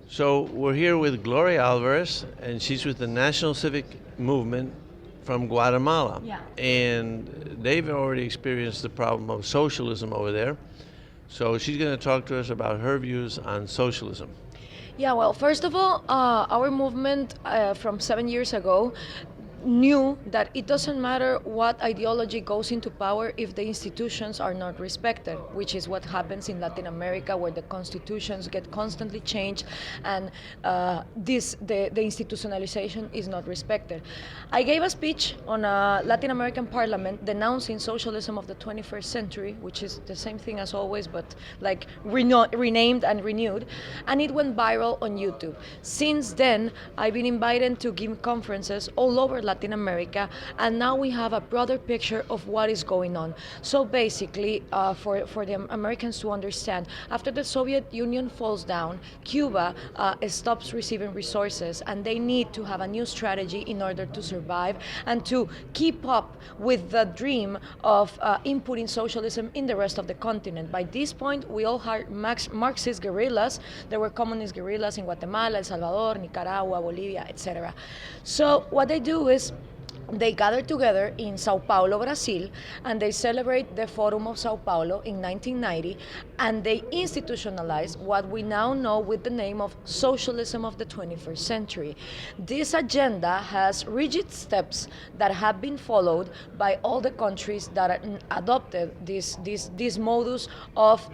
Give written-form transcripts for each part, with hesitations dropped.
So we're here with Gloria Alvarez, and she's with the National Civic Movement from Guatemala. Yeah. And they've already experienced the problem of socialism over there. So she's going to talk to us about her views on socialism. Yeah, well, first of all, our movement from 7 years ago knew that it doesn't matter what ideology goes into power if the institutions are not respected, which is what happens in Latin America, where the constitutions get constantly changed and the institutionalization is not respected. I gave a speech on a Latin American parliament denouncing socialism of the 21st century, which is the same thing as always, but like renamed and renewed, and it went viral on YouTube. Since then, I've been invited to give conferences all over Latin America, and now we have a broader picture of what is going on. So basically, for the Americans to understand, after the Soviet Union falls down, Cuba stops receiving resources, and they need to have a new strategy in order to survive and to keep up with the dream of inputting socialism in the rest of the continent. By this point, we all had Marxist guerrillas. There were communist guerrillas in Guatemala, El Salvador, Nicaragua, Bolivia, etc. So what they do is they gather together in Sao Paulo, Brazil, and they celebrate the Forum of Sao Paulo in 1990, and they institutionalize what we now know with the name of Socialism of the 21st Century. This agenda has rigid steps that have been followed by all the countries that adopted this modus of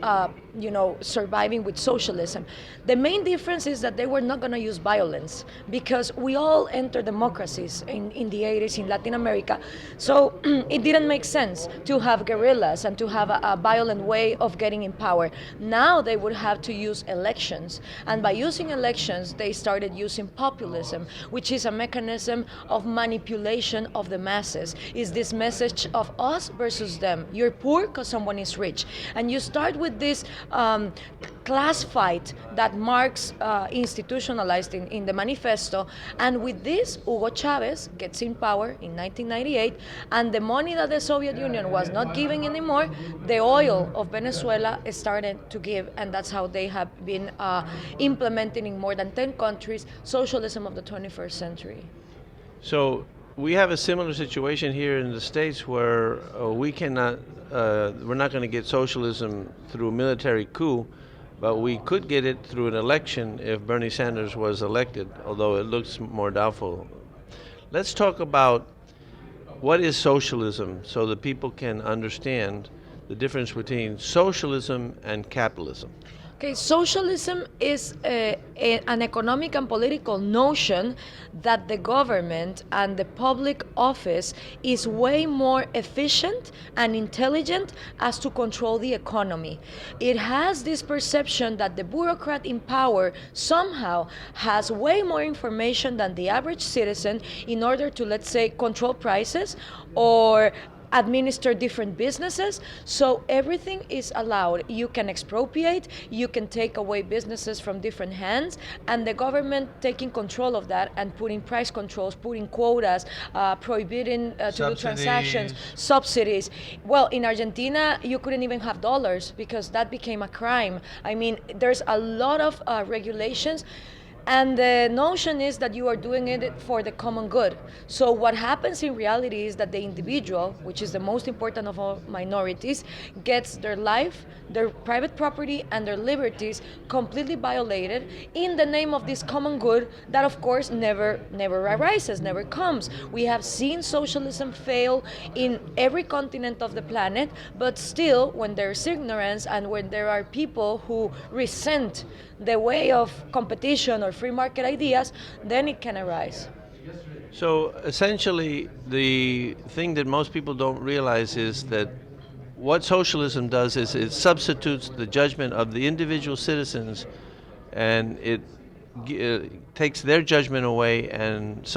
surviving with socialism. The main difference is that they were not going to use violence because we all entered democracies in the 80s in Latin America. So it didn't make sense to have guerrillas and to have a violent way of getting in power. Now they would have to use elections. And by using elections, they started using populism, which is a mechanism of manipulation of the masses. Is this message of us versus them. You're poor because someone is rich. And you start with this class fight that Marx institutionalized in the manifesto. And with this, Hugo Chavez gets in power in 1998, and the money that the Soviet Union was not giving anymore, the oil of Venezuela started to give, and that's how they have been implementing in more than 10 countries socialism of the 21st century. So we have a similar situation here in the States where we're not going to get socialism through a military coup, but we could get it through an election if Bernie Sanders was elected, although it looks more doubtful. Let's talk about what is socialism so that people can understand the difference between socialism and capitalism. Okay, socialism is an economic and political notion that the government and the public office is way more efficient and intelligent as to control the economy. It has this perception that the bureaucrat in power somehow has way more information than the average citizen in order to, let's say, control prices or administer different businesses. So everything is allowed. You can expropriate, you can take away businesses from different hands, and the government taking control of that and putting price controls, putting quotas, prohibiting to do transactions, subsidies. Well, in Argentina, you couldn't even have dollars because that became a crime. I mean, there's a lot of regulations. And the notion is that you are doing it for the common good. So what happens in reality is that the individual, which is the most important of all minorities, gets their life, their private property, and their liberties completely violated in the name of this common good that, of course, never arises, never comes. We have seen socialism fail in every continent of the planet, but still, when there's ignorance and when there are people who resent the way of competition or free market ideas, then it can arise. So essentially, the thing that most people don't realize is that what socialism does is it substitutes the judgment of the individual citizens, and it takes their judgment away and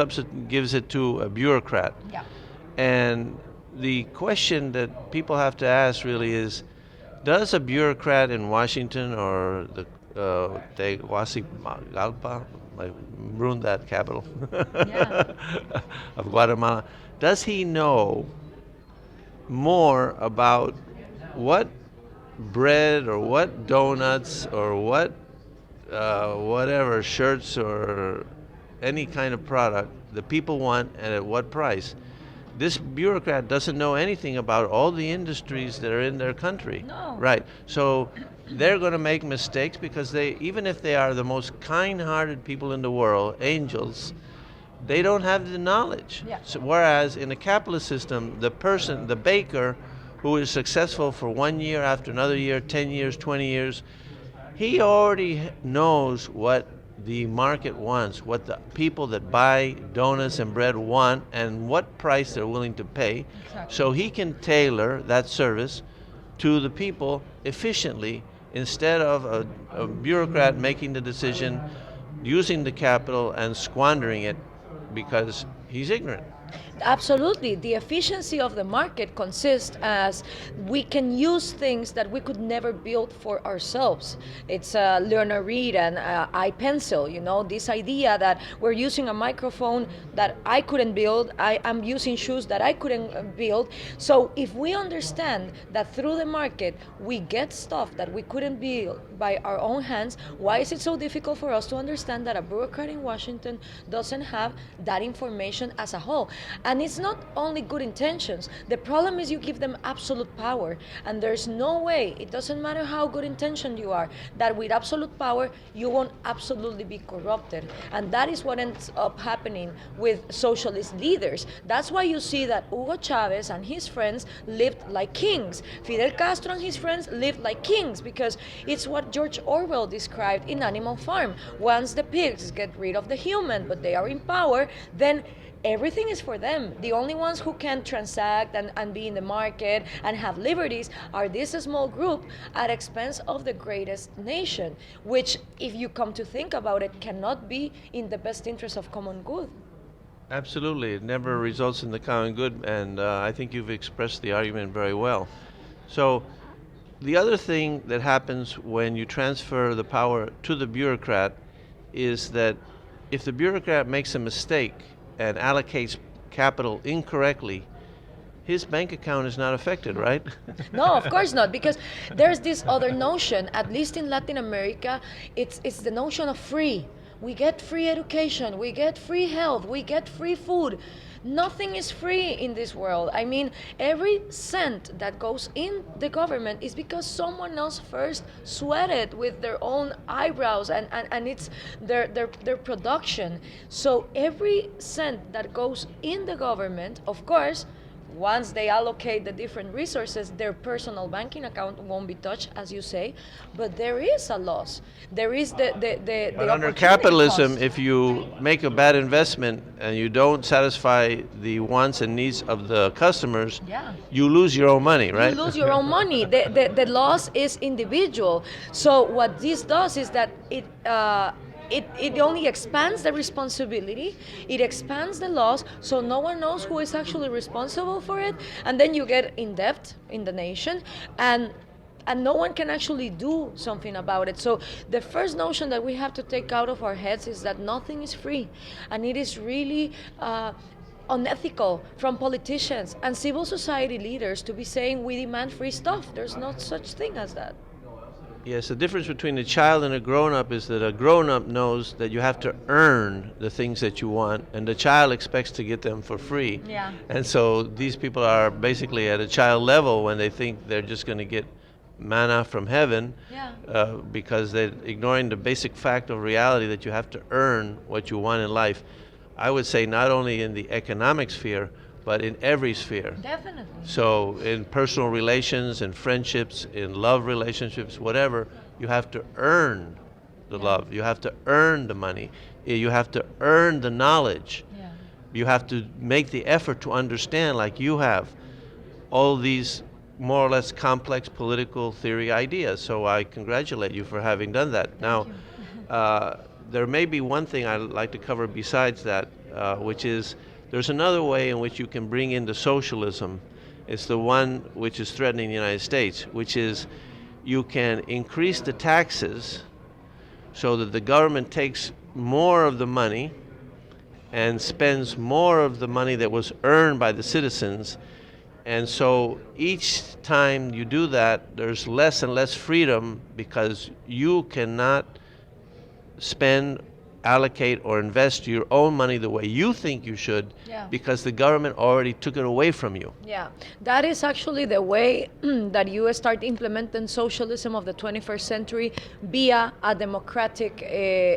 gives it to a bureaucrat. Yeah. And the question that people have to ask really is, does a bureaucrat in Washington or the Tegucigalpa, I ruined that capital, Yeah. of Guatemala, does he know more about what bread or what donuts or what whatever, shirts or any kind of product the people want and at what price. This bureaucrat doesn't know anything about all the industries that are in their country. No. Right. So they're going to make mistakes because they, even if they are the most kind-hearted people in the world, angels, they don't have the knowledge. Yeah. So, whereas in a capitalist system, the person, the baker, who is successful for 1 year after another year, 10 years, 20 years, he already knows what the market wants, what the people that buy donuts and bread want, and what price they're willing to pay. Exactly. So he can tailor that service to the people efficiently instead of a bureaucrat making the decision, using the capital and squandering it because he's ignorant. Absolutely. The efficiency of the market consists as we can use things that we could never build for ourselves. It's learn to read and iPencil, this idea that we're using a microphone that I couldn't build, I'm using shoes that I couldn't build. So if we understand that through the market we get stuff that we couldn't build by our own hands, why is it so difficult for us to understand that a bureaucrat in Washington doesn't have that information as a whole? And it's not only good intentions. The problem is you give them absolute power. And there's no way, it doesn't matter how good intentioned you are, that with absolute power, you won't absolutely be corrupted. And that is what ends up happening with socialist leaders. That's why you see that Hugo Chavez and his friends lived like kings. Fidel Castro and his friends lived like kings, because it's what George Orwell described in Animal Farm. Once the pigs get rid of the human, but they are in power, then everything is for them. The only ones who can transact and be in the market and have liberties are this small group at expense of the greatest nation, which, if you come to think about it, cannot be in the best interest of common good. Absolutely. It never results in the common good, and I think you've expressed the argument very well. So the other thing that happens when you transfer the power to the bureaucrat is that if the bureaucrat makes a mistake and allocates capital incorrectly, his bank account is not affected, right? No, of course not, because there's this other notion, at least in Latin America, it's the notion of free. We get free education, we get free health, we get free food. Nothing is free in this world. I mean, every cent that goes in the government is because someone else first sweated with their own eyebrows, and it's their production. So every cent that goes in the government, of course, once they allocate the different resources, their personal banking account won't be touched, as you say, but there is a loss. There is the But under opportunity capitalism, cost. if you make a bad investment and you don't satisfy the wants and needs of the customers, Yeah. you lose your own money, right? You lose your own money. The loss is individual. So what this does is that it only expands the responsibility, it expands the loss, so no one knows who is actually responsible for it, and then you get in debt in the nation, and no one can actually do something about it. So the first notion that we have to take out of our heads is that nothing is free, and it is really unethical from politicians and civil society leaders to be saying we demand free stuff. There's no such thing as that. Yes, the difference between a child and a grown-up is that a grown-up knows that you have to earn the things that you want, and the child expects to get them for free. Yeah. And so these people are basically at a child level when they think they're just going to get manna from heaven, Yeah. because they're ignoring the basic fact of reality that you have to earn what you want in life. I would say not only in the economic sphere, but in every sphere. Definitely. So in personal relations, in friendships, in love relationships, whatever, you have to earn the love. You have to earn the money. You have to earn the knowledge. Yeah. You have to make the effort to understand, like you have, all these more or less complex political theory ideas. So I congratulate you for having done that. Now, there may be one thing I'd like to cover besides that, which is there's another way in which you can bring into socialism. It's the one which is threatening the United States, which is you can increase the taxes so that the government takes more of the money and spends more of the money that was earned by the citizens. And so each time you do that, there's less and less freedom because you cannot spend, allocate, or invest your own money the way you think you should, Yeah. because the government already took it away from you. Yeah, that is actually the way that you start implementing socialism of the 21st century via a democratic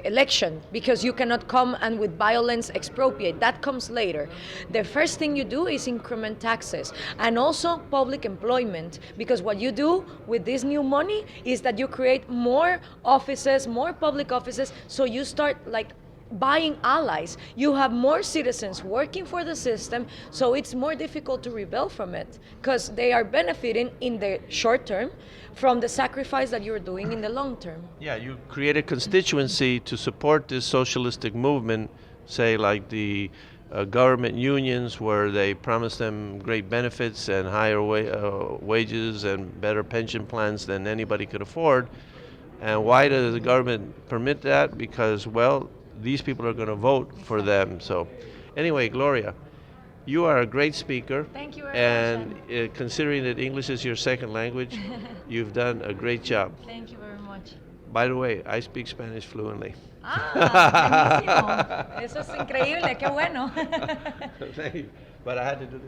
election, because you cannot come and with violence expropriate. That comes later. The first thing you do is increment taxes and also public employment, because what you do with this new money is that you create more offices, more public offices, so you start like buying allies. You have more citizens working for the system, so it's more difficult to rebel from it because they are benefiting in the short term from the sacrifice that you're doing in the long term. Yeah, you create a constituency to support this socialistic movement, say like the government unions, where they promise them great benefits and higher wages and better pension plans than anybody could afford. And why does the government permit that? Because, well, these people are going to vote for them. So, anyway, Gloria, you are a great speaker. Thank you very and much. Considering that English is your second language, you've done a great job. Thank you very much. By the way, I speak Spanish fluently. Ah, buenísimo. Eso es increíble, qué bueno. Thank you. But I had to do this.